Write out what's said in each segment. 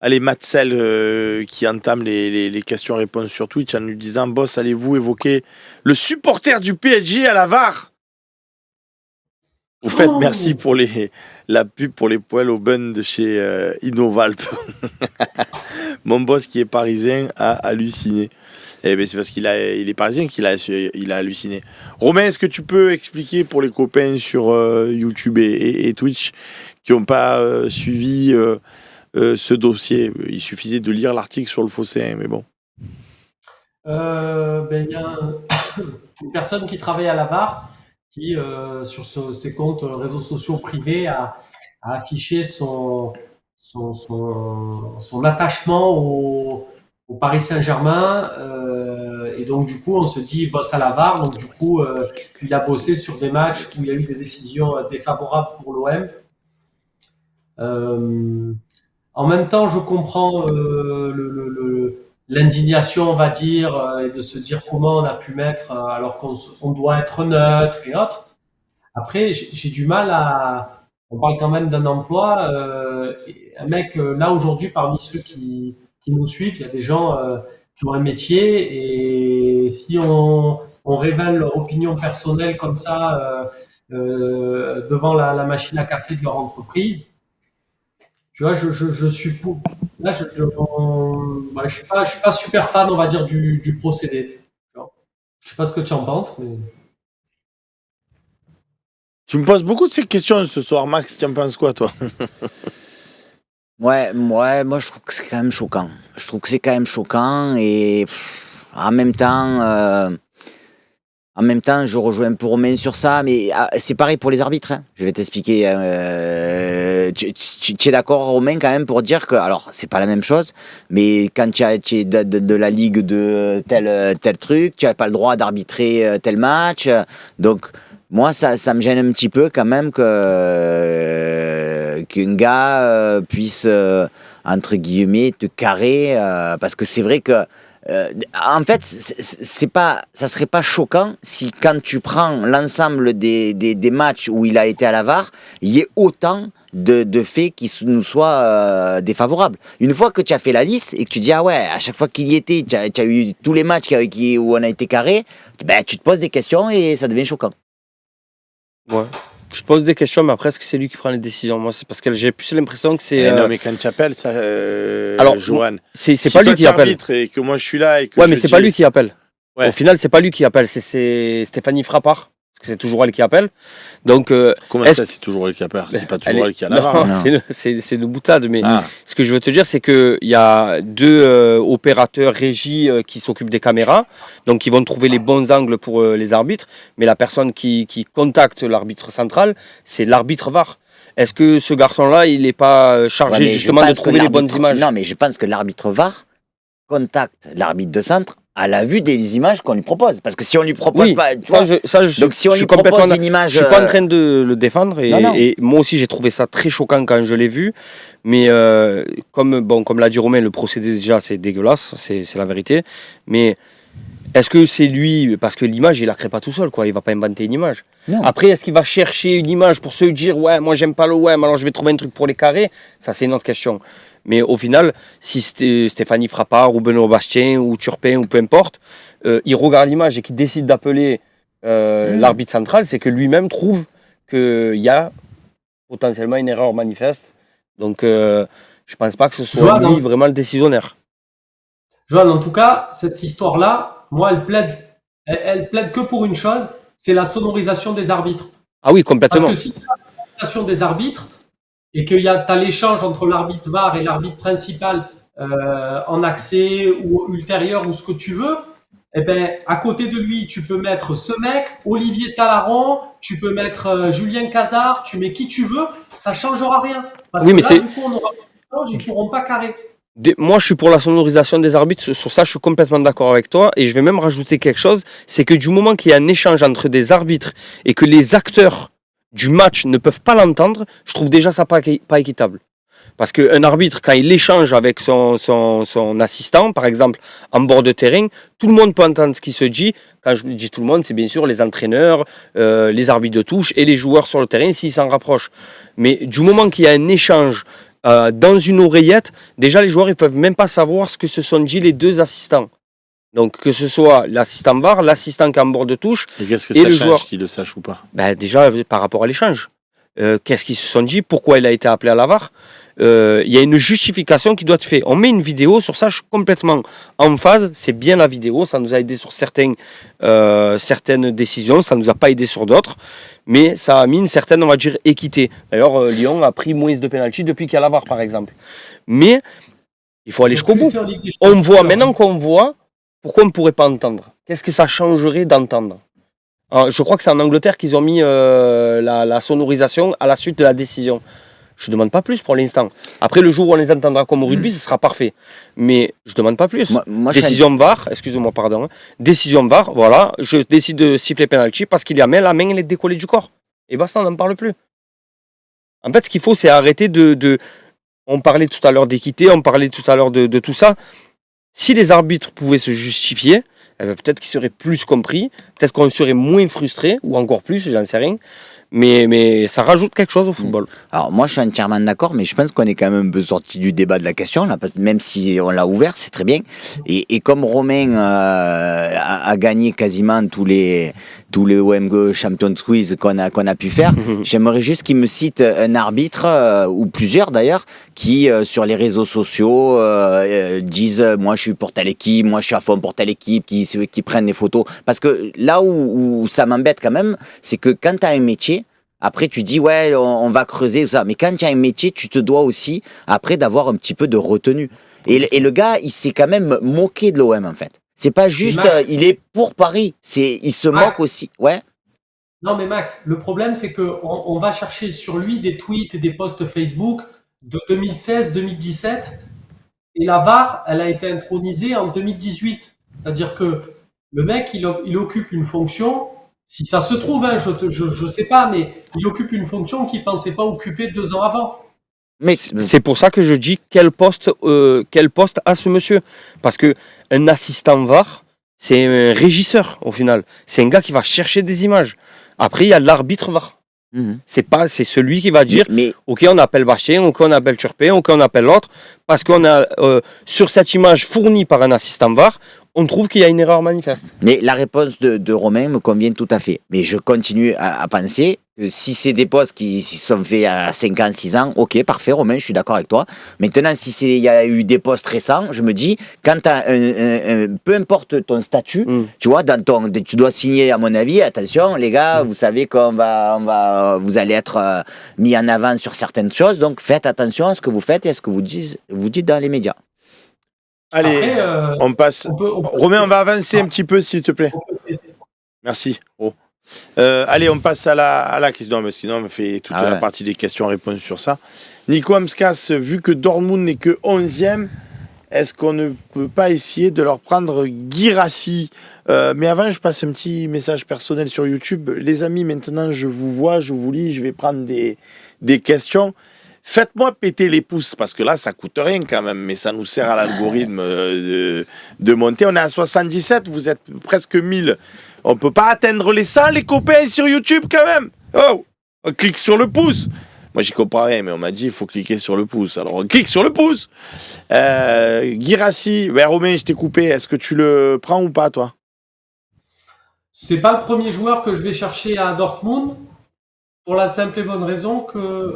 Allez, Matzel qui entame les questions-réponses sur Twitch en lui disant: Boss, allez-vous évoquer le supporter du PSG à la VAR? Au fait, merci pour la pub pour les poêles au bun de chez Innovalp. Mon boss qui est parisien a halluciné. Eh ben, c'est parce qu'il est parisien qu'il a halluciné. Romain, est-ce que tu peux expliquer pour les copains sur YouTube et Twitch qui n'ont pas suivi ce dossier? Il suffisait de lire l'article sur le Phocéen, mais bon. Il y a une personne qui travaille à la VAR qui, sur ses comptes réseaux sociaux privés, a affiché son attachement au Paris Saint-Germain. Et donc, du coup, on se dit, il bosse à la VAR. Donc, du coup, il a bossé sur des matchs où il y a eu des décisions défavorables pour l'OM. En même temps, je comprends l'indignation, on va dire, et de se dire comment on a pu mettre, alors qu'on doit être neutre et autres. Après, j'ai du mal à... On parle quand même d'un emploi. Un mec, là, aujourd'hui, parmi ceux qui nous suivent, il y a des gens qui ont un métier, et si on révèle leur opinion personnelle comme ça devant la machine à café de leur entreprise, tu vois, je suis pour. Là, je suis pas super fan, on va dire, du procédé. Tu vois. Je sais pas ce que tu en penses, mais... Tu me poses beaucoup de ces questions ce soir, Max. Tu en penses quoi, toi? Ouais, moi je trouve que c'est quand même choquant. Je trouve que c'est quand même choquant et en même temps, je rejoins un peu Romain sur ça, mais c'est pareil pour les arbitres. Hein. Je vais t'expliquer. Tu es d'accord, Romain, quand même, pour dire que, alors, c'est pas la même chose, mais quand tu es de la ligue de tel truc, tu n'as pas le droit d'arbitrer tel match. Donc, moi, ça me gêne un petit peu quand même qu'un gars puisse, entre guillemets, te carrer, parce que c'est vrai que en fait, ça serait pas choquant si quand tu prends l'ensemble des matchs où il a été à la VAR, il y ait autant de faits qui nous soient défavorables. Une fois que tu as fait la liste et que tu dis ah ouais, à chaque fois qu'il y était, tu as eu tous les matchs où on a été carré, ben, tu te poses des questions et ça devient choquant. Ouais. Je te pose des questions, mais après, est-ce que c'est lui qui prend les décisions? Moi, c'est parce que j'ai plus l'impression que c'est. Non, mais quand tu appelles, ça, alors, Johan, c'est si pas lui qui appelle. Et que moi je suis là et que ouais, mais c'est pas lui qui appelle. Ouais. Au final, c'est pas lui qui appelle, c'est Stéphanie Frappard. Parce que c'est toujours elle qui appelle. Donc, comment ça, c'est toujours elle qui appelle? C'est pas toujours elle qui a la VAR. C'est une boutade. Mais ce que je veux te dire, c'est qu'il y a deux opérateurs régie qui s'occupent des caméras. Donc, ils vont trouver les bons angles pour les arbitres. Mais la personne qui contacte l'arbitre central, c'est l'arbitre VAR. Est-ce que ce garçon-là, il n'est pas chargé justement de trouver les bonnes images? Non, mais je pense que l'arbitre VAR contacte l'arbitre de centre à la vue des images qu'on lui propose. Parce que si on lui propose pas... Donc si on lui propose une image... Je suis pas en train de le défendre. Et moi aussi, j'ai trouvé ça très choquant quand je l'ai vu. Mais comme l'a dit Romain, le procédé déjà, c'est dégueulasse. C'est la vérité. Mais est-ce que c'est lui... Parce que l'image, il la crée pas tout seul, quoi. Il va pas inventer une image. Non. Après, est-ce qu'il va chercher une image pour se dire « Ouais, moi, j'aime pas le OM, alors je vais trouver un truc pour les carrer ?» Ça, c'est une autre question. Mais au final, si c'était Stéphanie Frappard ou Benoît Bastien ou Turpin ou peu importe, il regarde l'image et qu'il décide d'appeler l'arbitre central, c'est que lui-même trouve qu'il y a potentiellement une erreur manifeste. Donc, je pense pas que ce soit lui vraiment le décisionnaire. Johan, en tout cas, cette histoire-là, moi, elle plaide que pour une chose, c'est la sonorisation des arbitres. Ah oui, complètement. Parce que si c'est la sonorisation des arbitres, et que tu as l'échange entre l'arbitre VAR et l'arbitre principal en accès ou ultérieur ou ce que tu veux, eh ben, à côté de lui, tu peux mettre ce mec, Olivier Talaron, tu peux mettre Julien Cazard, tu mets qui tu veux, ça ne changera rien. Parce que là, du coup, on aura pas ils ne pourront pas carrer. Moi, je suis pour la sonorisation des arbitres. Sur ça, je suis complètement d'accord avec toi. Et je vais même rajouter quelque chose, c'est que du moment qu'il y a un échange entre des arbitres et que les acteurs du match ne peuvent pas l'entendre, je trouve déjà ça pas équitable. Parce qu'un arbitre, quand il échange avec son assistant, par exemple, en bord de terrain, tout le monde peut entendre ce qui se dit. Quand je dis tout le monde, c'est bien sûr les entraîneurs, les arbitres de touche et les joueurs sur le terrain s'ils s'en rapprochent. Mais du moment qu'il y a un échange dans une oreillette, déjà les joueurs ils peuvent même pas savoir ce que se sont dit les deux assistants. Donc que ce soit l'assistant VAR, l'assistant qui est en bord de touche, Et qu'est-ce que et ça le change joueur. qu'il le sache ou pas? Déjà par rapport à l'échange. Qu'est-ce qu'ils se sont dit? Pourquoi il a été appelé à la VAR? Il y a une justification qui doit être faite. On met une vidéo sur ça, je suis complètement en phase. C'est bien la vidéo, ça nous a aidé sur certaines décisions, ça nous a pas aidé sur d'autres, mais ça a mis une certaine, on va dire, équité. D'ailleurs, Lyon a pris moins de pénalty depuis qu'il y a la VAR, par exemple. Mais il faut aller jusqu'au bout. On voit, maintenant qu'on voit, pourquoi on ne pourrait pas entendre? Qu'est-ce que ça changerait d'entendre? Je crois que c'est en Angleterre qu'ils ont mis la sonorisation à la suite de la décision. Je ne demande pas plus pour l'instant. Après, le jour où on les entendra comme au rugby, ce sera parfait. Mais je ne demande pas plus. Décision VAR, excusez-moi, pardon. Décision VAR, voilà. Je décide de siffler penalty parce qu'il y a la main, elle est décollée du corps. Et basta, on n'en parle plus. En fait, ce qu'il faut, c'est arrêter de... On parlait tout à l'heure d'équité, on parlait tout à l'heure de tout ça. Si les arbitres pouvaient se justifier, peut-être qu'ils seraient plus compris, peut-être qu'on serait moins frustré, ou encore plus, j'en sais rien. Mais ça rajoute quelque chose au football. Alors moi je suis entièrement d'accord, mais je pense qu'on est quand même un peu sorti du débat de la question, là, même si on l'a ouvert, c'est très bien. Et comme Romain a gagné quasiment tous les OMG Champions Quiz qu'on a pu faire, j'aimerais juste qu'il me cite un arbitre, ou plusieurs d'ailleurs, qui sur les réseaux sociaux disent moi je suis pour telle équipe, moi je suis à fond pour telle équipe, qui prennent des photos. Parce que là où ça m'embête quand même, c'est que quand tu as un métier, après, tu dis, ouais, on va creuser, tout ça. Mais quand tu as un métier, tu te dois aussi, après, d'avoir un petit peu de retenue. Et le gars, il s'est quand même moqué de l'OM, en fait. C'est pas juste, il est pour Paris. Il se moque aussi. Ouais. Non, mais Max, le problème, c'est qu'on va chercher sur lui des tweets et des posts Facebook de 2016-2017. Et la VAR, elle a été intronisée en 2018. C'est-à-dire que le mec, il occupe une fonction. Si ça se trouve, hein, je sais pas, mais il occupe une fonction qu'il pensait pas occuper 2 ans avant. Mais c'est pour ça que je dis quel poste a ce monsieur. Parce que un assistant VAR, c'est un régisseur au final. C'est un gars qui va chercher des images. Après, il y a l'arbitre VAR. C'est celui qui va dire ok, on appelle Bastien, ok, on appelle Turpin, ok, on appelle l'autre, parce qu'on a sur cette image fournie par un assistant VAR, on trouve qu'il y a une erreur manifeste. Mais la réponse de Romain me convient tout à fait. Mais je continue à penser que si c'est des postes qui sont faits à 5 ans, 6 ans, ok, parfait, Romain, je suis d'accord avec toi. Maintenant, si il y a eu des postes récents, je me dis, quand tu as peu importe ton statut, tu vois, tu dois signer, à mon avis, attention, les gars, vous savez vous allez être mis en avant sur certaines choses, donc faites attention à ce que vous faites et à ce que vous dites dans les médias. Allez, après, on passe. Romain, on va avancer un petit peu, s'il te plaît. Merci. Allez, on passe à la question. Mais sinon, on fait toute la partie des questions-réponses sur ça. Nico Amskas, vu que Dortmund n'est que 11e, est-ce qu'on ne peut pas essayer de leur prendre Guirassy? Mais avant, je passe un petit message personnel sur YouTube. Les amis, maintenant, je vous vois, je vous lis, je vais prendre des questions. Faites-moi péter les pouces, parce que là, ça coûte rien quand même, mais ça nous sert à l'algorithme de monter. On est à 77, vous êtes presque 1000. On peut pas atteindre les 100, les copains, sur YouTube quand même. Oh, on clique sur le pouce. Moi, j'y comprends rien, mais on m'a dit il faut cliquer sur le pouce. Alors, on clique sur le pouce. Guirassy, Romain, je t'ai coupé. Est-ce que tu le prends ou pas, toi? C'est pas le premier joueur que je vais chercher à Dortmund, pour la simple et bonne raison que...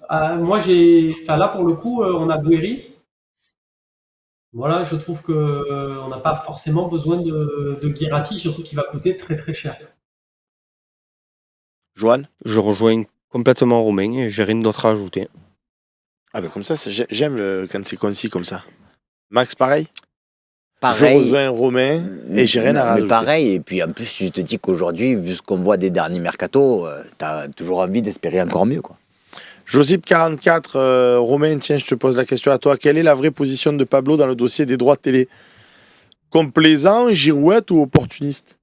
moi, là, pour le coup, on a Guéry. Voilà, je trouve qu'on n'a pas forcément besoin de Guirassy, surtout qu'il va coûter très très cher. Johan? Je rejoins complètement Romain et j'ai rien d'autre à ajouter. Ah ben comme ça, j'aime quand c'est concis comme ça. Max, pareil? Pareil. Je rejoins Romain et j'ai rien à rajouter. Pareil, et puis en plus, tu te dis qu'aujourd'hui, vu ce qu'on voit des derniers mercatos, t'as toujours envie d'espérer encore mieux, quoi. Josip44, Romain, tiens, je te pose la question à toi. Quelle est la vraie position de Pablo dans le dossier des droits de télé? Complaisant, girouette ou opportuniste?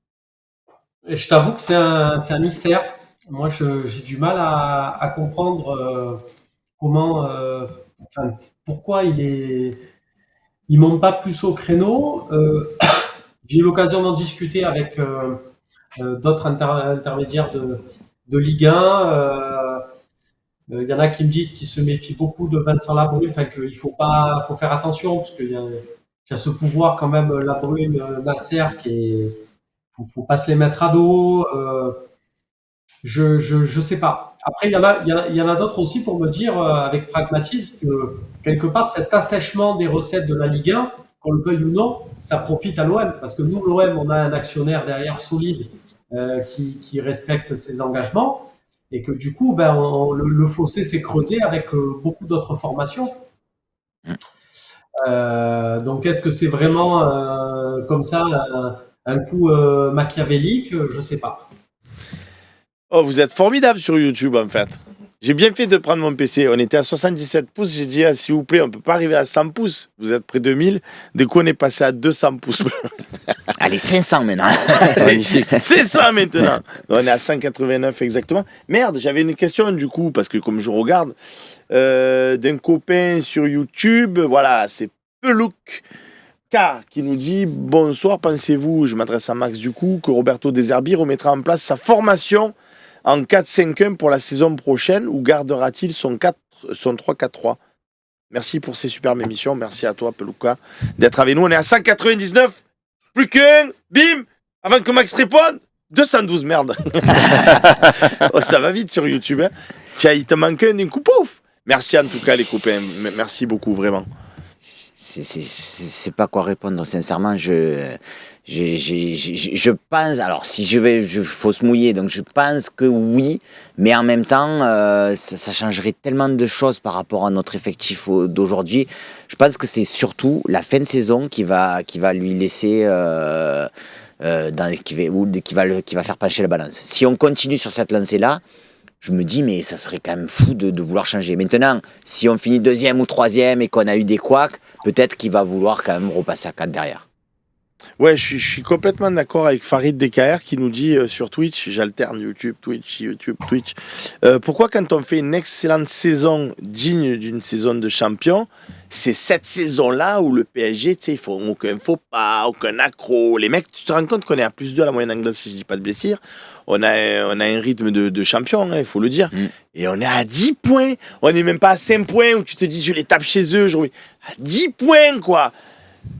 Je t'avoue que c'est un mystère. Moi, j'ai du mal à comprendre pourquoi il monte pas plus au créneau. J'ai eu l'occasion d'en discuter avec d'autres intermédiaires de Ligue 1. Il y en a qui me disent qu'ils se méfient beaucoup de Vincent Labrune, enfin qu'il faut faire attention parce qu'il y a ce pouvoir quand même Labrune, Nasser faut pas se les mettre à dos. Je sais pas. Après il y en a d'autres aussi pour me dire avec pragmatisme que quelque part cet assèchement des recettes de la Ligue 1, qu'on le veuille ou non, ça profite à l'OM parce que nous l'OM on a un actionnaire derrière solide qui respecte ses engagements et que du coup le fossé s'est creusé avec beaucoup d'autres formations. Donc est-ce que c'est vraiment comme ça un coup machiavélique? Je sais pas. Oh, vous êtes formidable sur YouTube, en fait. J'ai bien fait de prendre mon PC. On était à 77 pouces. J'ai dit, s'il vous plaît, on ne peut pas arriver à 100 pouces. Vous êtes près de 1000. Du coup, on est passé à 200 pouces. Allez, 500 maintenant. Magnifique. C'est ça maintenant. On est à 189 exactement. Merde, j'avais une question du coup, parce que comme je regarde, d'un copain sur YouTube, voilà, c'est Pelouk K qui nous dit bonsoir, pensez-vous, je m'adresse à Max du coup, que Roberto De Zerbi remettra en place sa formation en 4-5-1 pour la saison prochaine ou gardera-t-il son 3-4-3? Merci pour ces superbes émissions. Merci à toi, Pelouka, d'être avec nous. On est à 199. Plus qu'un. Bim. Avant que Max réponde. 212, merde. Oh, ça va vite sur YouTube. Hein. Tiens, il te manque un coup, pouf. Merci en tout cas, les copains. Merci beaucoup, vraiment. C'est pas quoi répondre, sincèrement. Je pense, alors si faut se mouiller, donc je pense que oui, mais en même temps, ça changerait tellement de choses par rapport à notre effectif d'aujourd'hui. Je pense que c'est surtout la fin de saison qui va lui laisser, qui va faire pencher la balance. Si on continue sur cette lancée-là, je me dis, mais ça serait quand même fou de vouloir changer. Maintenant, si on finit 2e ou 3e et qu'on a eu des couacs, peut-être qu'il va vouloir quand même repasser à 4 derrière. Ouais, je suis complètement d'accord avec Farid DKR qui nous dit sur Twitch, j'alterne YouTube, Twitch. Pourquoi quand on fait une excellente saison digne d'une saison de champion, c'est cette saison-là où le PSG, tu sais, il faut aucun faux pas, aucun accro. Les mecs, tu te rends compte qu'on est à +2 à la moyenne anglaise, si je dis pas de blessure. On a un rythme de champion, il faut le dire. Et on est à 10 points. On n'est même pas à 5 points où tu te dis, je les tape chez eux. À 10 points, quoi.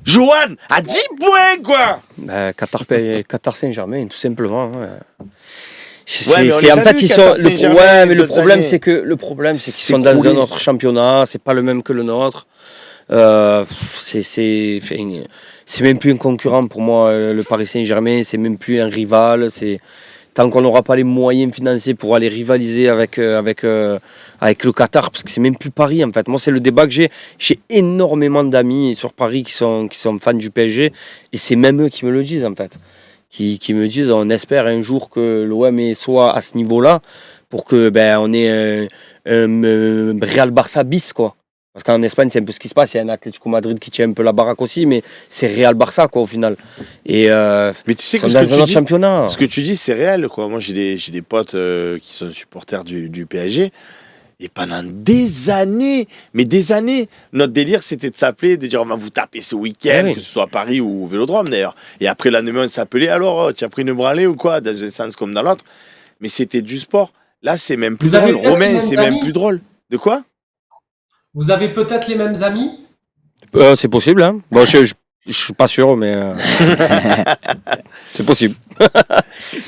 Johan, à 10 points, quoi. Qatar Saint-Germain, tout simplement. Le problème, c'est qu'ils sont dans un autre championnat. C'est pas le même que le nôtre. C'est même plus un concurrent pour moi. Le Paris Saint-Germain, c'est même plus un rival. Tant qu'on n'aura pas les moyens financiers pour aller rivaliser avec le Qatar, parce que c'est même plus Paris en fait. Moi, c'est le débat que j'ai. J'ai énormément d'amis sur Paris qui sont fans du PSG, et c'est même eux qui me le disent en fait. Qui me disent, on espère un jour que l'OM soit à ce niveau-là pour que on ait un Real Barça bis, quoi. Parce qu'en Espagne, c'est un peu ce qui se passe. Il y a un Atlético Madrid qui tient un peu la baraque aussi, mais c'est Real Barça, quoi, au final. Et mais tu sais que ce que tu dis, c'est réel, quoi. Moi, j'ai des potes qui sont supporters du PSG. Et pendant des années, notre délire, c'était de s'appeler, de dire on va vous taper ce week-end, que ce soit à Paris ou au Vélodrome, d'ailleurs. Et après, la on s'appelait, alors, tu as pris une branlée ou quoi, dans un sens comme dans l'autre. Mais c'était du sport. Là, c'est même plus drôle. Romain, c'est même plus drôle. De quoi ? Vous avez peut-être les mêmes amis ? C'est possible, hein. Bon, je suis pas sûr, mais c'est possible.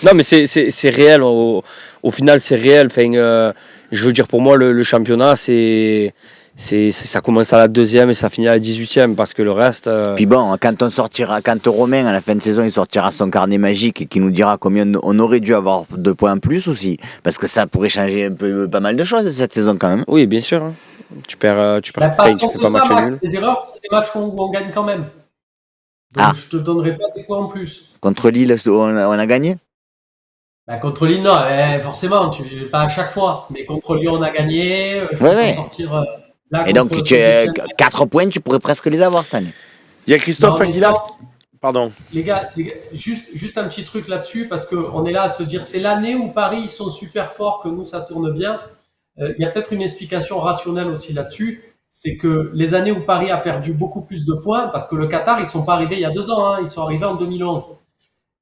Non, mais c'est réel. Au final, c'est réel. Enfin, je veux dire, pour moi, le championnat, ça commence à la 2e et ça finit à la 18e, parce que le reste... Puis bon, quand Romain, à la fin de saison, il sortira son carnet magique et qui nous dira combien on aurait dû avoir 2 points en plus aussi, parce que ça pourrait changer pas mal de choses cette saison quand même. Oui, bien sûr. Hein. Tu fais pas match nul. C'est des erreurs, c'est des matchs où on gagne quand même. Donc je te donnerai pas des points en plus. Contre Lille, on a gagné ? Contre Lille, non, forcément, pas à chaque fois. Mais contre Lyon, on a gagné. Sortir, et donc, 4 points, tu pourrais presque les avoir cette année. Il y a Christophe Aguilar. Pardon. Les gars, juste un petit truc là-dessus, parce qu'on est là à se dire, c'est l'année où Paris, ils sont super forts, que nous, ça tourne bien. Il y a peut-être une explication rationnelle aussi là-dessus. C'est que les années où Paris a perdu beaucoup plus de points, parce que le Qatar, ils ne sont pas arrivés il y a 2 ans, ils sont arrivés en 2011.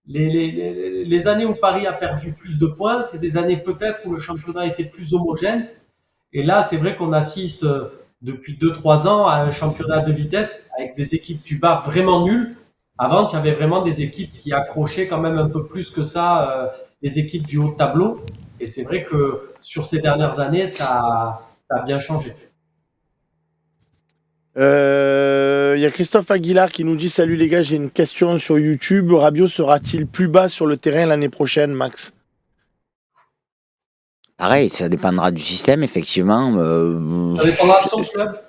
Les années où Paris a perdu plus de points, c'est des années peut-être où le championnat était plus homogène Et là, c'est vrai qu'on assiste depuis 2-3 ans à un championnat de vitesse avec des équipes du bas vraiment nulles. Avant, il y avait vraiment des équipes qui accrochaient quand même un peu plus que ça, les équipes du haut de tableau. Et c'est vrai que sur ces dernières années, ça a bien changé. Il y a Christophe Aguilar qui nous dit: salut les gars, j'ai une question sur YouTube. Rabiot sera-t-il plus bas sur le terrain l'année prochaine, Max? Pareil, ça dépendra du système, effectivement. Ça dépendra de son club.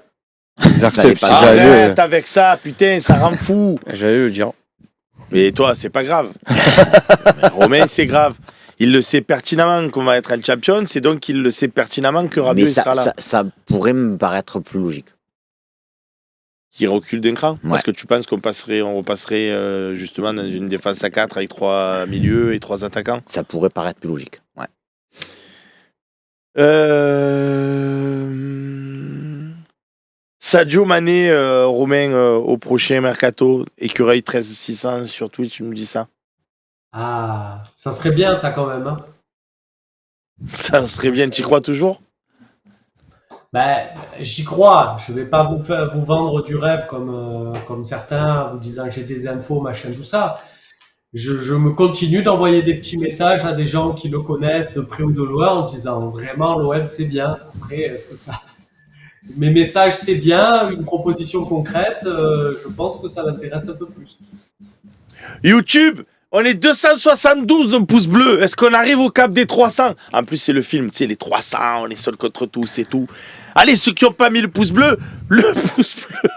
Exact. Arrête avec ça, putain, ça rend fou. J'allais le dire. Mais toi, c'est pas grave. Romain, c'est grave. Il le sait pertinemment qu'on va être un champion, c'est donc qu'il le sait pertinemment que Rabiot sera là. Ça pourrait me paraître plus logique. Qui recule d'un cran. Ouais. Parce que tu penses qu'on repasserait justement dans une défense à 4 avec 3 milieux et 3 attaquants. Ça pourrait paraître plus logique. Ouais. Sadio Mané, Romain, au prochain mercato, Écureuil 13600 sur Twitch, tu nous dis ça. Ah, ça serait bien ça quand même. Hein. Ça serait bien, tu y crois toujours? Ben, j'y crois. Je vais pas vous vendre du rêve comme certains, vous disant que j'ai des infos, machin, tout ça. Je me continue d'envoyer des petits messages à des gens qui le connaissent de près ou de loin en disant vraiment l'OM c'est bien. Après, est-ce que ça... Mes messages c'est bien, une proposition concrète, je pense que ça l'intéresse un peu plus. YouTube, on est 272 pouces bleus. Est-ce qu'on arrive au cap des 300? En plus, c'est le film, tu sais, les 300, on est seul contre tous et tout. Allez, ceux qui n'ont pas mis le pouce bleu, le pouce bleu.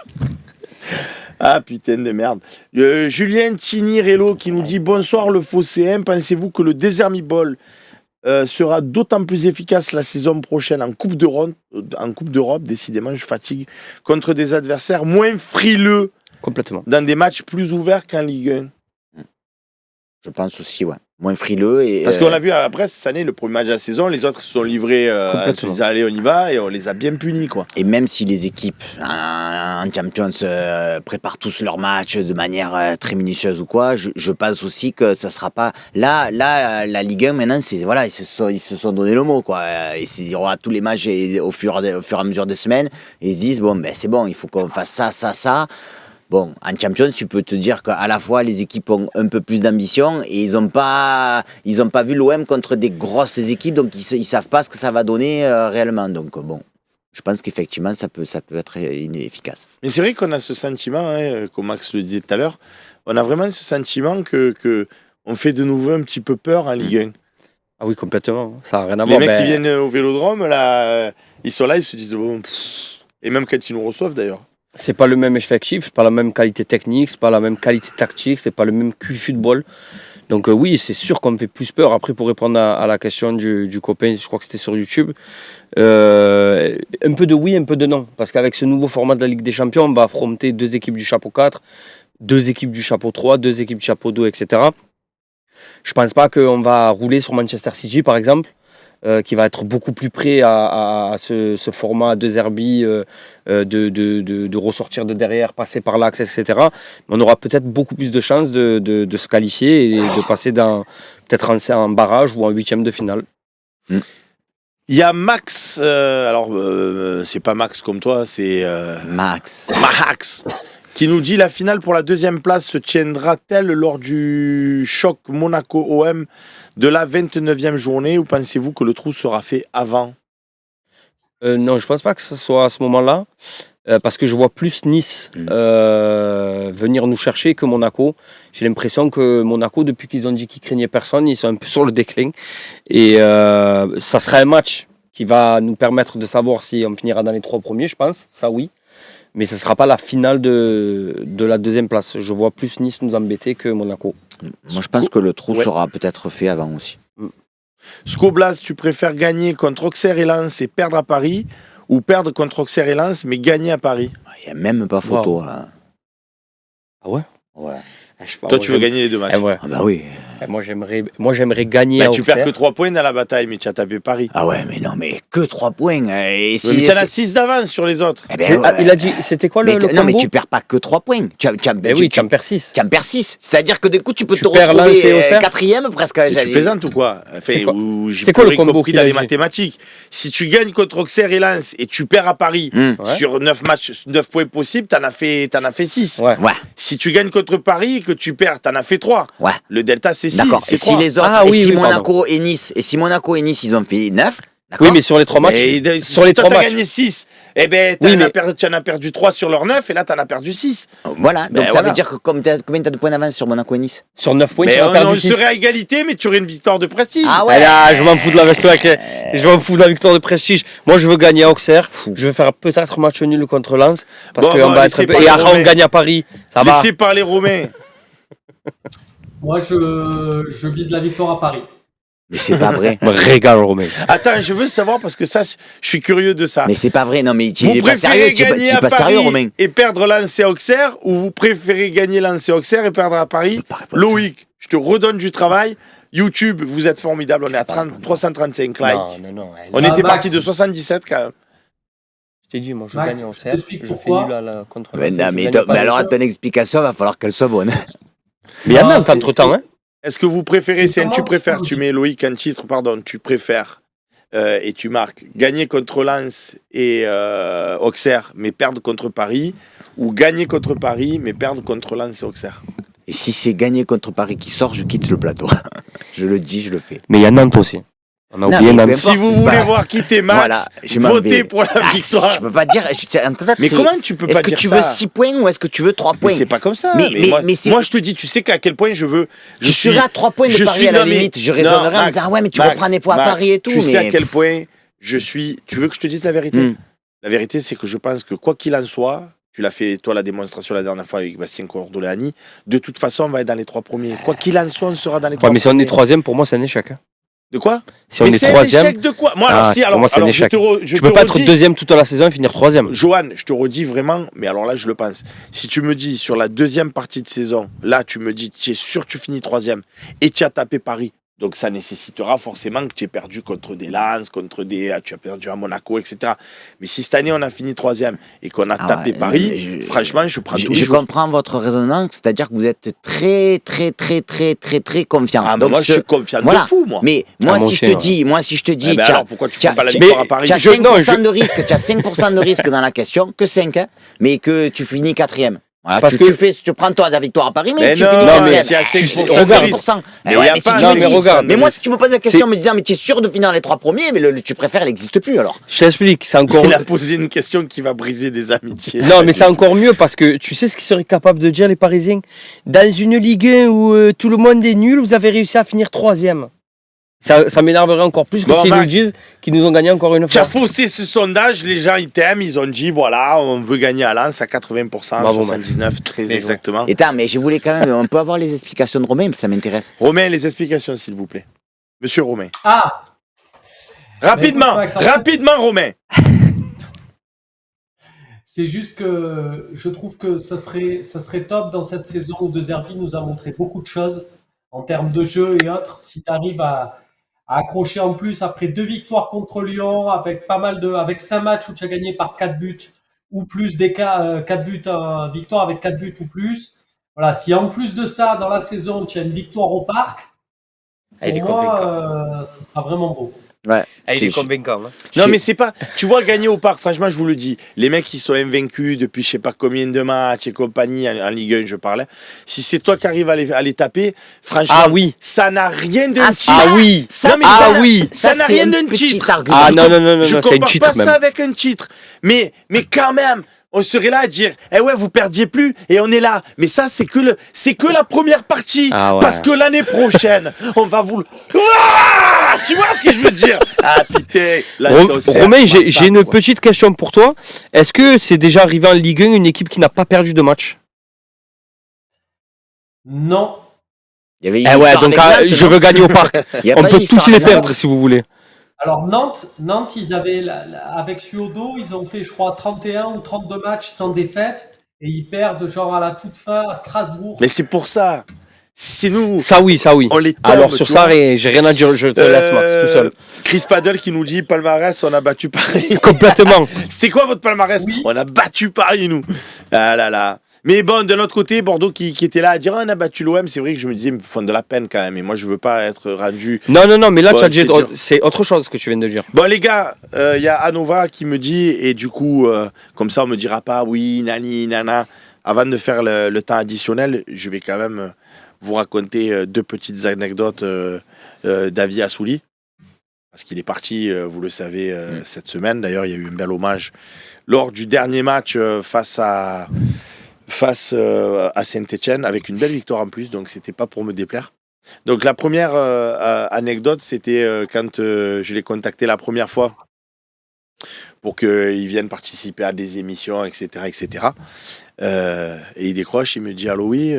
Ah putain de merde. Julien Tinirello qui nous dit: bonsoir le Phocéen, pensez-vous que le Déshermibol sera d'autant plus efficace la saison prochaine en Coupe d'Europe, décidément je fatigue, contre des adversaires moins frileux, Complètement. dans des matchs plus ouverts qu'en Ligue 1? Je pense aussi, ouais. Moins frileux. Parce qu'on l'a vu après cette année, le premier match de la saison, les autres se sont livrés, se disaient allez on y va, et on les a bien punis quoi. Et même si les équipes en Champions préparent tous leurs matchs de manière très minutieuse ou quoi, je pense aussi que ça sera pas... Là, la Ligue 1 maintenant, voilà, ils se sont donné le mot quoi. Ils iront à tous les matchs au fur et à mesure des semaines, et ils se disent bon ben c'est bon, il faut qu'on fasse ça. Bon, en Champions, tu peux te dire qu'à la fois les équipes ont un peu plus d'ambition et ils ont pas vu l'OM contre des grosses équipes, donc ils savent pas ce que ça va donner réellement. Donc bon, je pense qu'effectivement ça peut être inefficace. Mais c'est vrai qu'on a ce sentiment, hein, comme Max le disait tout à l'heure, on a vraiment ce sentiment que on fait de nouveau un petit peu peur en Ligue 1. Ah oui, complètement. Ça n'a rien à Les voir. mecs qui viennent au Vélodrome, là, ils sont là, ils se disent bon, et même quand ils nous reçoivent d'ailleurs. C'est pas le même effectif, c'est pas la même qualité technique, c'est pas la même qualité tactique, c'est pas le même QI football. Donc oui, c'est sûr qu'on me fait plus peur. Après, pour répondre à la question du copain, je crois que c'était sur YouTube, un peu de oui, un peu de non. Parce qu'avec ce nouveau format de la Ligue des Champions, on va affronter 2 équipes du chapeau 4, 2 équipes du chapeau 3, 2 équipes du chapeau 2, etc. Je pense pas qu'on va rouler sur Manchester City, par exemple. Qui va être beaucoup plus prêt à ce format de Zerbi, de ressortir de derrière, passer par l'axe, etc. Mais on aura peut-être beaucoup plus de chances de se qualifier et de passer peut-être en barrage ou en 8e de finale. Il y a Max, c'est pas Max comme toi, c'est Max, qui nous dit: la finale pour la 2e place se tiendra-t-elle lors du choc Monaco-OM de la 29e journée, ou pensez-vous que le trou sera fait avant? Non, je pense pas que ce soit à ce moment-là, parce que je vois plus Nice venir nous chercher que Monaco. J'ai l'impression que Monaco, depuis qu'ils ont dit qu'ils craignaient personne, ils sont un peu sur le déclin. Et ça sera un match qui va nous permettre de savoir si on finira dans les 3 premiers, je pense, ça oui. Mais ce ne sera pas la finale de la 2e place. Je vois plus Nice nous embêter que Monaco. Moi, je pense que le trou sera peut-être fait avant aussi. Scoblas, tu préfères gagner contre Auxerre et Lens et perdre à Paris, ou perdre contre Auxerre et Lens mais gagner à Paris? Il n'y a même pas photo. Là. Ah ouais? Ouais. Toi, tu veux gagner les 2 matchs? Ouais. Ah bah oui. Moi, j'aimerais gagner Bah, à tu perds que Auxerre. 3 points dans la bataille, mais tu as tapé Paris. Ah ouais, mais non, mais que 3 points. Et Mais tu en as 6 d'avance sur les autres. Eh ben, Il a dit, c'était quoi le non, mais combo tu perds pas que 3 points. Tu en perds 6. en perds 6. C'est-à-dire que du coup, tu peux Tu te perds Lens et retrouver Auxerre. 4e presque. Mais tu plaisantes ou quoi? C'est quoi J'ai C'est quoi pas le combo compris qu'il dans a les dit mathématiques. Si tu gagnes contre Auxerre et Lens et tu perds à Paris Ouais. sur 9 matchs, 9 points possibles, t'en as fait 6. Ouais. Ouais, Si tu gagnes contre Paris et que tu perds, t'en as fait 3. ouais. Le delta, c'est 6. D'accord. C'est Et si 3. les autres, Ah oui, et si oui, Monaco et Nice, ils ont fait 9, d'accord. Oui, mais sur les 3 matchs. Et Sur si les toi, 3 t'as matchs. gagné 6, eh ben, Oui, mais- tu en as perdu 3 sur leurs 9 et là, t'en as perdu 6. Voilà. Donc Ben ça voilà. veut dire que combien t'as de points d'avance sur Monaco et Nice? Sur 9 points, Mais tu as on perdu 6. serait à égalité, mais tu aurais une victoire de prestige. Ah Ouais. Là, je m'en fous de la victoire. Je m'en fous de la victoire de prestige. Moi, je veux gagner à Auxerre. Je vais faire peut-être match nul contre Lens. Parce Bon, qu'on bon, va être. laissez Et parler après, on Romain. gagne à Paris. Ça va. Laissez parler Romain. Moi, je vise la victoire à Paris. Mais c'est pas vrai. Me régale, Romain. Attends, je veux savoir parce que ça, je suis curieux de ça. Mais c'est pas vrai. Non, mais tu Vous es pas sérieux. préférez Tu gagner es à pas sérieux, Paris Romain. et perdre Lens et Auxerre ou vous préférez gagner Lens et Auxerre et perdre à Paris? Pas réponse. Loïc, je te redonne du travail. YouTube, vous êtes formidable. On est à 335 likes. Non. On Ah, était Max. parti de 77 quand même. Je t'ai dit, moi, je Max, gagne à je Auxerre. t'explique Je fais pourquoi. nul contre Mais Lens. non, Je mais, gagne mais pas. alors, ton explication, va falloir qu'elle soit bonne. Mais il y en a Non, entre temps, hein. Est-ce que vous préférez, C'est c'est un tu comment préfères, ça tu mets Loïc un titre, pardon, tu préfères et tu marques gagner contre Lens et Auxerre mais perdre contre Paris ou gagner contre Paris mais perdre contre Lens et Auxerre? Et si c'est gagné contre Paris qui sort, je quitte le plateau. Je le dis, je le fais. Mais il y a Nantes aussi. On a Non, oublié mais Nantes. peu Si importe, vous c'est voulez pas- voir quitter Max, Voilà, je m'en votez vais. pour la Ah, victoire. tu peux pas dire. En fait, Mais c'est- comment tu peux Est-ce pas que dire tu ça? veux 6 points ou est-ce que tu veux 3 Mais points? c'est pas comme ça. Mais- mais c'est- moi, je te dis, tu sais qu'à quel point je veux. Je serais à 3 points de je Paris suis à la nommé. limite. Je Non, raisonnerais en me Max, disant, ouais, mais tu Max, reprends des points à Max, Paris et tout. Tu sais mais... à quel point je suis. Tu veux que je te dise la vérité? La vérité, c'est que je pense que quoi qu'il en soit, tu l'as fait toi la démonstration la dernière fois avec Bastien Cordoleani, de toute façon, on va être dans les 3 premiers. Quoi qu'il en soit, on sera dans les 3 Ouais, mais si on premiers. est 3ème, pour moi, c'est un échec. hein. De quoi? Si on Mais est c'est un 3ème, échec de quoi? Moi, Ah, alors, si, pour alors, moi, c'est un alors, échec. je tu peux te pas être redis- 2ème toute la saison et finir 3ème. Johan, je te redis vraiment, mais alors là, je le pense. Si tu me dis sur la deuxième partie de saison, là, tu me dis, tu es sûr que tu finis 3ème et tu as tapé Paris. Donc ça nécessitera forcément que tu aies perdu contre des Lens, tu as perdu à Monaco, etc. Mais si cette année on a fini 3ème et qu'on a Ah tapé ouais, Paris, mais franchement, je prends tous les Je jours. comprends votre raisonnement, c'est-à-dire que vous êtes très confiant. Ah, mais Donc, moi, je suis confiant voilà. de fou, moi. Mais Ah, moi, mon si je chien, te dis, Eh ben tiens, alors, pourquoi tu tiens, prends pas la tiens, victoire à Paris? tu as Je- 5% non, je- de risque, tu as 5% de risque dans la question, que 5, hein, mais que tu finis 4ème. Voilà, Parce tu, que- tu prends toi la victoire à Paris, mais, Mais tu non, finis mais 4ème. s'il y a Tu 5% sais, de risque. 5%. Mais Mais il y a mais si pas tu de me risque. dis- Regarde, mais moi, si tu me poses la question c'est- en me disant, mais tu es sûr de finir les 3 premiers, mais le tu préfères, elle n'existe plus alors. Je t'explique, c'est encore. Il a posé une question qui va briser des amitiés. Non, mais c'est encore mieux parce que tu sais ce qu'ils seraient capables de dire, les Parisiens? Dans une Ligue 1 où tout le monde est nul, vous avez réussi à finir 3ème. Ça m'énerverait encore plus que Bon, s'ils nous Max. disent qu'ils nous ont gagné encore une Tu as fois. faussé ce sondage, les gens ils t'aiment, ils ont dit voilà, on veut gagner à Lens à 80%, Bravo, 79, très Bien joué. exactement. Et attends, mais je voulais quand même, on peut avoir les explications de Romain, parce que ça m'intéresse. Romain, les explications s'il vous plaît. Monsieur Romain. Ah, Rapidement, écoute, Max, rapidement Romain. c'est juste que je trouve que ça serait top dans cette saison où De Zerbi nous a montré beaucoup de choses en termes de jeu et autres. Si tu arrives à accrocher en plus après 2 victoires contre Lyon, avec avec 5 matchs où tu as gagné par 4 buts ou plus des cas, 4 buts, victoire avec 4 buts ou plus. Voilà, si en plus de ça, dans la saison, tu as une victoire au parc, Ah, il est pour moi, convaincant. ça sera vraiment beau. Ouais. Ah, il est Je- convaincant. hein. Non mais c'est pas, tu vois gagner au parc, franchement je vous le dis, les mecs qui sont invaincus depuis je sais pas combien de matchs et compagnie, en Ligue 1 je parlais, si c'est toi qui arrives à les taper, franchement, Ah oui. ça n'a rien d'un Ah, cheat. Ah oui. Ça, Non, mais Ah ça- oui. Ça n'a c'est rien un d'un petit cheat. argument. Ah non, non, non, non, Je non, c'est une compare cheat pas même. ça avec un titre. Mais quand même, on serait là à dire, eh ouais, vous perdiez plus et on est là. Mais ça, c'est que la première partie. Ah ouais. Parce que l'année prochaine, on va vous Ouah, tu vois ce que je veux dire? Ah putain. Là, ils sont certes, Romain, j'ai bâtards, une quoi. petite question pour toi. Est-ce que c'est déjà arrivé en Ligue 1 une équipe qui n'a pas perdu de match? Non. Il y avait une Eh ouais, histoire donc avec Nantes, je non veux gagner au parc. Il y a On pas peut une histoire tous les avec Nantes. perdre si vous voulez. Alors Nantes, ils avaient avec Suodo, ils ont fait je crois 31 ou 32 matchs sans défaite et ils perdent genre à la toute fin à Strasbourg. Mais c'est pour ça. C'est nous. Ça oui. On les tombe, Alors sur tu ça, vois. j'ai rien à dire, je te laisse Max tout seul. Chris Paddle qui nous dit palmarès, on a battu Paris. Complètement. C'est quoi votre palmarès? Oui. On a battu Paris, nous. Ah là là. Mais bon, de l'autre côté, Bordeaux qui était là à dire on a battu l'OM, c'est vrai que je me disais, ils me font de la peine quand même. Et moi, je veux pas être rendu. Non, mais là, Bon, c'est autre chose que tu viens de dire. Bon, les gars, il y a Anova qui me dit, et du coup, comme ça, on me dira pas oui, nani, nana. Avant de faire le temps additionnel, je vais quand même vous raconter 2 petites anecdotes d'Avi Assouli. Parce qu'il est parti, vous le savez, cette semaine. D'ailleurs, il y a eu un bel hommage lors du dernier match face à Saint-Etienne, avec une belle victoire en plus, donc c'était pas pour me déplaire. Donc la première anecdote, c'était quand je l'ai contacté la première fois pour qu'il vienne participer à des émissions, etc. etc. Et il décroche, il me dit « Allô, oui ?»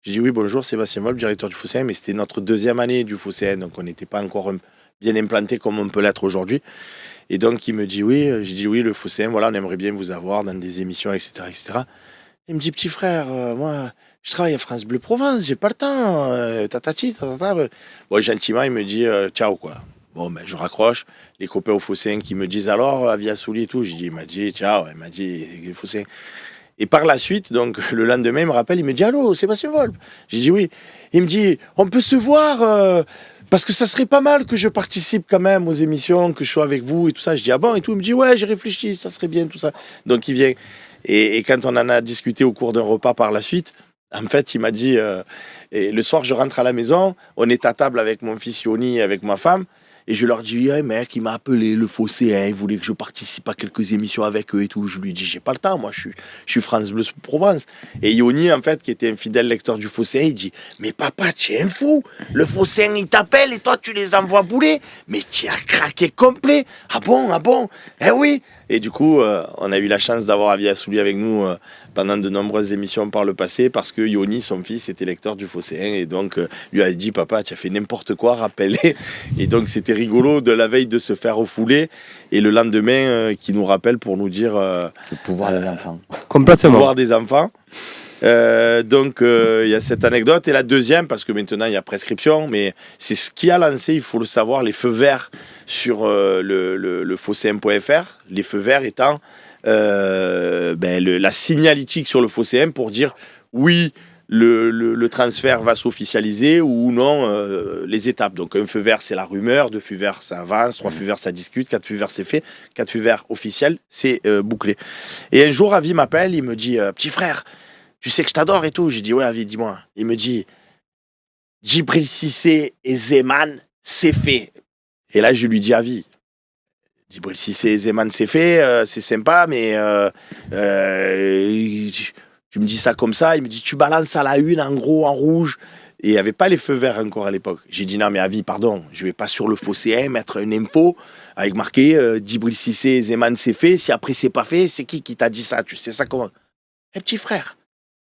J'ai dit « Oui, bonjour, Sébastien Volpe, directeur du Phocéen », mais c'était notre 2e année du Phocéen, donc on n'était pas encore bien implanté comme on peut l'être aujourd'hui. Et donc il me dit « Oui », j'ai dit « Oui, le Phocéen, voilà, on aimerait bien vous avoir dans des émissions, etc. etc. » Il me dit « Petit frère, moi, je travaille à France Bleu Provence, j'ai pas le temps, tatati, tatata. » Bon, gentiment, il me dit « Ciao, quoi. » Bon, ben, je raccroche. Les copains au Phocéen qui me disent « Alors, Avi Assouli et tout ?» J'ai dit « Il m'a dit ciao, il m'a dit « Phocéen. » Et par la suite, donc le lendemain, il me rappelle, il me dit « Allô, Sébastien Volpe ?» J'ai dit « Oui. » Il me dit « On peut se voir parce que ça serait pas mal que je participe quand même aux émissions, que je sois avec vous et tout ça. » Je dis « Ah bon ?» et tout. Il me dit « Ouais, j'ai réfléchi, ça serait bien, tout ça. » Donc il vient. Et quand on en a discuté au cours d'un repas par la suite, en fait, il m'a dit et le soir, je rentre à la maison, on est à table avec mon fils Yoni et avec ma femme. Et je leur dis, hey, mec, il m'a appelé le Phocéen, il voulait que je participe à quelques émissions avec eux et tout. Je lui dis, j'ai pas le temps, moi, je suis France Bleu Provence. Et Yoni, en fait, qui était un fidèle lecteur du Phocéen, il dit, mais papa, tu es un fou. Le Phocéen, il t'appelle et toi, tu les envoies bouler. Mais tu as craqué complet. Ah bon? Eh oui. Et du coup, on a eu la chance d'avoir Avi Assouli avec nous pendant de nombreuses émissions par le passé parce que Yoni, son fils, était lecteur du Phocéen et donc lui a dit « Papa, tu as fait n'importe quoi, rappelle-les » Et donc c'était rigolo de la veille de se faire refouler et le lendemain qui nous rappelle pour nous dire Le pouvoir des enfants. Complètement. le pouvoir des enfants. Donc il y a cette anecdote et la deuxième parce que maintenant il y a prescription mais c'est ce qui a lancé, il faut le savoir, les feux verts sur le phocéen.fr, les feux verts étant la signalétique sur le Phocéen pour dire oui le transfert va s'officialiser ou non les étapes. Donc un feu vert c'est la rumeur, 2 feux verts ça avance, 3 feux verts ça discute, 4 feux verts c'est fait, 4 feux verts officiels c'est bouclé. Et un jour Avi m'appelle, il me dit petit frère, tu sais que je t'adore et tout. J'ai dit ouais Avi, dis-moi. Il me dit Djibril Cissé et Zeman c'est fait. Et là je lui dis Avi, Djibril Cissé et Zeman c'est fait, c'est sympa mais tu me dis ça comme ça. Il me dit tu balances à la une en gros en rouge. Et il n'y avait pas les feux verts encore à l'époque. J'ai dit non mais Avi pardon, je vais pas sur le Phocéen mettre une info avec marqué Djibril Cissé et Zeman c'est fait. Si après c'est pas fait, c'est qui t'a dit ça? Tu sais ça comment? Petit frère,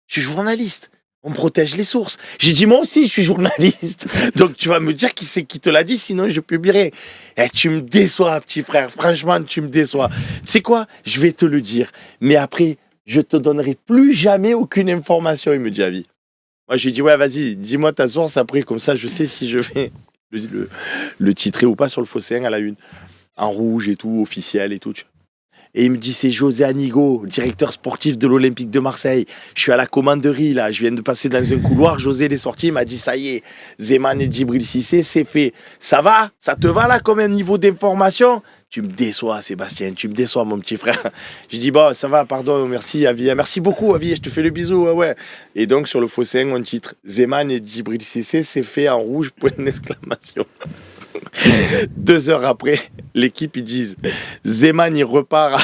je suis journaliste. On protège les sources. J'ai dit, moi aussi, je suis journaliste. Donc, tu vas me dire qui c'est qui te l'a dit, sinon je publierai. Et tu me déçois, petit frère. Franchement, tu me déçois. Tu sais quoi? Je vais te le dire. Mais après, je te donnerai plus jamais aucune information, il me dit Avi. Moi, j'ai dit, ouais, vas-y, dis-moi ta source. Après, comme ça, je sais si je vais le titrer ou pas sur le Phocéen à la une. En rouge et tout, officiel et tout. Et il me dit, c'est José Anigo, directeur sportif de l'Olympique de Marseille. Je suis à la commanderie, là. Je viens de passer dans un couloir. José est sorti. Il m'a dit, ça y est, Zeman et Djibril Cissé, c'est fait. Ça va? Ça te va, là, comme un niveau d'information? Tu me déçois, Sébastien. Tu me déçois, mon petit frère. J'ai dit, bon, ça va, pardon, merci, Avi. Merci beaucoup, Avi. Je te fais le bisou, ouais. Et donc, sur le Phocéen, on titre Zeman et Djibril Cissé, c'est fait en rouge, point d'exclamation. 2 heures après, l'équipe, ils disent Zeman, il repart,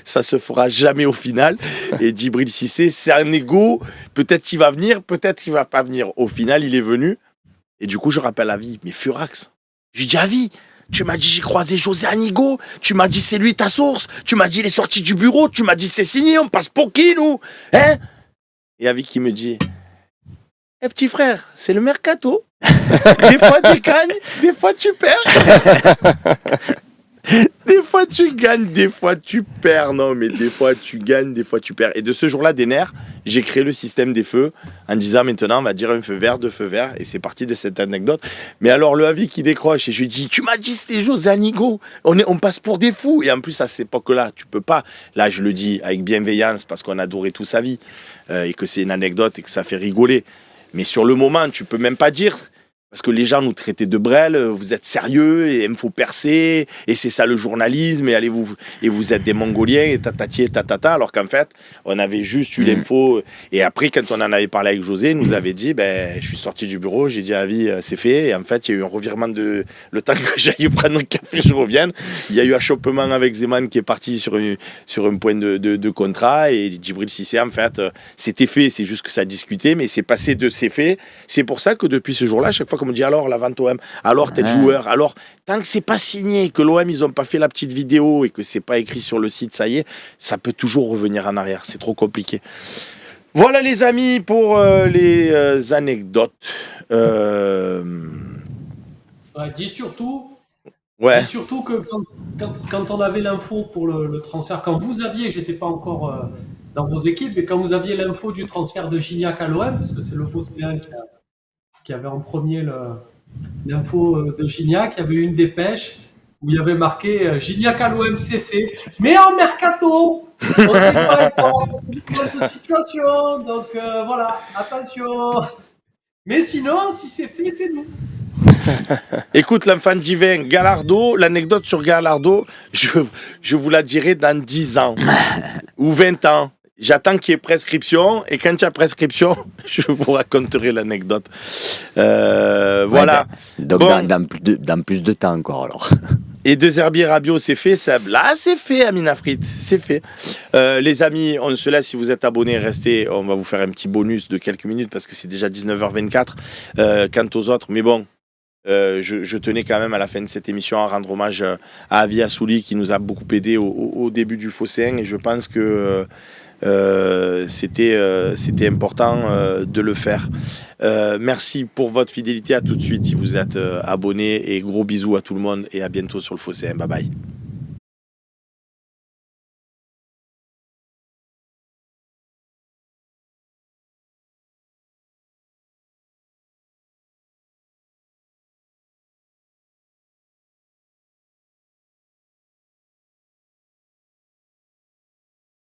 ça se fera jamais au final. Et Djibril Cissé, c'est un égo. Peut-être qu'il va venir, peut-être qu'il va pas venir. Au final, il est venu. Et du coup, je rappelle Avi, mais Furax. J'ai dit Avi, tu m'as dit j'ai croisé José Anigo. Tu m'as dit c'est lui ta source. Tu m'as dit il est sorti du bureau. Tu m'as dit c'est signé. On passe pour qui nous? Hein? Et Avi qui me dit petit frère, c'est le mercato. Des fois tu gagnes, des fois tu perds. Des fois tu gagnes, des fois tu perds. Non, mais des fois tu gagnes, des fois tu perds. Et de ce jour-là, des nerfs, j'ai créé le système des feux en disant maintenant on va dire un feu vert, 2 feux verts. Et c'est parti de cette anecdote. Mais alors le avis qui décroche et je lui dis tu m'as dit c'était José Anigo. On passe pour des fous. Et en plus à cette époque-là, tu peux pas. Là je le dis avec bienveillance parce qu'on adorait tout sa vie et que c'est une anecdote et que ça fait rigoler. Mais sur le moment, tu peux même pas dire. Parce que les gens nous traitaient de brel, vous êtes sérieux, et il me faut percer, et c'est ça le journalisme, et vous êtes des Mongoliens, et tatati et tatata, alors qu'en fait, on avait juste eu l'info. Et après, quand on en avait parlé avec José, il nous avait dit, je suis sorti du bureau, j'ai dit à Avi, c'est fait, et en fait, il y a eu un revirement de... Le temps que j'aille prendre un café, je revienne, il y a eu un achoppement avec Zeman qui est parti sur un point de contrat, et Djibril Cissé, en fait, c'était fait, c'est juste que ça a discuté, mais c'est passé de c'est fait. C'est pour ça que depuis ce jour-là, chaque fois qu'on me dit alors la vente OM, alors tel joueur, alors tant que c'est pas signé, que l'OM ils ont pas fait la petite vidéo et que c'est pas écrit sur le site, ça y est, ça peut toujours revenir en arrière, c'est trop compliqué. Voilà les amis pour les anecdotes. Dis surtout Ouais. dis surtout que quand on avait l'info pour le transfert, quand vous aviez, j'étais pas encore dans vos équipes, mais quand vous aviez l'info du transfert de Gignac à l'OM, parce que c'est le Phocéen qui avait en premier l'info de Gignac, il y avait eu une dépêche où il y avait marqué Gignac à l'OM c'est fait, mais en mercato on sait pas répondre, une situation, donc voilà, attention. Mais sinon, si c'est fait, c'est nous. Écoute l'enfant divin, Gallardo, l'anecdote sur Gallardo, je vous la dirai dans 10 ans ou 20 ans. J'attends qu'il y ait prescription, et quand il y a prescription, je vous raconterai l'anecdote. Voilà. Donc bon. dans plus de temps encore alors. Et De Zerbi et Rabiot, c'est fait, Seb. Là, c'est fait, Amine Afrit, c'est fait. Les amis, on se laisse. Si vous êtes abonnés, restez. On va vous faire un petit bonus de quelques minutes parce que c'est déjà 19h24. Quant aux autres, mais bon, je tenais quand même à la fin de cette émission à rendre hommage à Avi Assouli qui nous a beaucoup aidé au début du Phocéen, et je pense que c'était important de le faire. Merci pour votre fidélité. À tout de suite si vous êtes abonnés, et gros bisous à tout le monde et à bientôt sur le Phocéen. Bye bye.